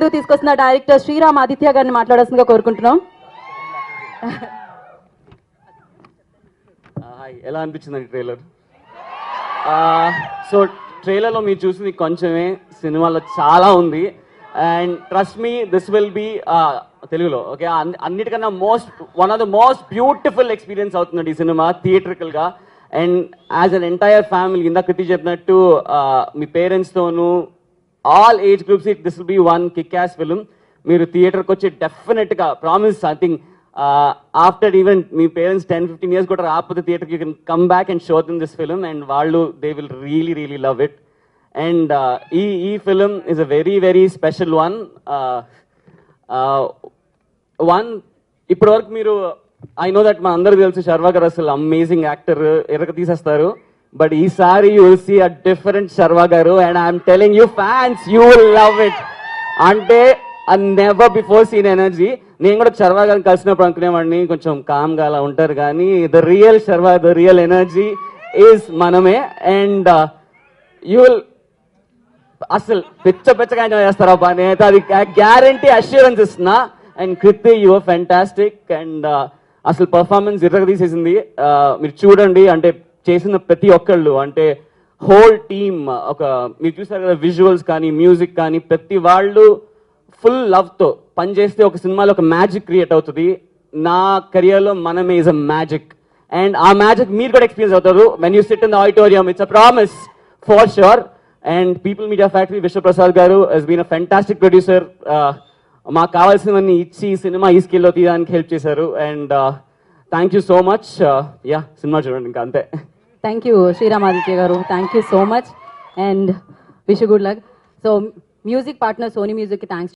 Two తీసుకొస్తున్న director Sriram Aditya గారిని మాట్లాడాల్సిందిగా కోరుకుంటున్నాం. ఎలా అనిపించింది ట్రైలర్? సో ట్రైలర్లో మీరు చూసింది కొంచెమే, సినిమాలో చాలా ఉంది. And trust me, this will be తెలుగులో ఓకే అన్నిటికన్నా one of the most beautiful experience అవుతుంది ఈ సినిమా థియేట్రికల్గా. And as an entire family, ఇందాక కృతి చెప్పినట్టు మీ పేరెంట్స్తోనూ all age groups, this will be one kick ass film. మీరు థియేటర్కి వచ్చి డెఫినెట్గా promise, I think after even మీ పేరెంట్స్ 10-15 years కూడా రాకపోతే థియేటర్కి you can come back and show them this film and వాళ్ళు they will really love it. And ఈ film is a very special one. ఇప్పటివరకు మీరు ఐ నో దట్ మన అందరికి తెలుసు శర్వా గారు అసలు అమేజింగ్ యాక్టర్, ఎరగ తీసేస్తారు. బట్ ఈసారి you will see a different Sharwa garu and I'm telling you fans you will love it. అంటే నెవర్ బిఫోర్ సీన్ ఎనర్జీ. నేను కూడా శర్వా గారిని కలిసినప్పుడు అనుకునేవాడిని కొంచెం కామ్గా అలా ఉంటారు, కానీ the real Sharwa, the real energy is మనమే. అండ్ యూ విల్ అసలు పెచ్చగా ఎంజాయ్ చేస్తారు అబ్బా, నేనైతే అది గ్యారంటీ అష్యూరెన్స్ ఇస్తున్నా. And Kriti you are fantastic. And అసలు పర్ఫార్మెన్స్ ఇర్రగ తీసేసింది. మీరు చూడండి, అంటే చేసిన ప్రతి ఒక్కళ్ళు, అంటే హోల్ టీమ్, ఒక మీరు చూసారు కదా విజువల్స్ కానీ మ్యూజిక్ కానీ, ప్రతి వాళ్ళు ఫుల్ లవ్తో పనిచేస్తే ఒక సినిమాలో ఒక మ్యాజిక్ క్రియేట్ అవుతుంది. నా కెరియర్లో మనమే ఈజ్ అ మ్యాజిక్. అండ్ ఆ మ్యాజిక్ మీరు కూడా ఎక్స్పీరియన్స్ అవుతారు when you sit in the auditorium. It's a promise for sure. And People Media Factory Vishwaprasad garu he's been a fantastic producer. మాకు కావాల్సినవన్నీ ఇచ్చి సినిమా ఈ స్కిల్లో తీయడానికి హెల్ప్ చేశారు. And thank you so much. Yeah, cinema చూడండి, ఇంకా అంతే. Thank you Sriram Aditya garu, thank you so much and wish good luck. So music partner Sony మ్యూజిక్కి థ్యాంక్స్.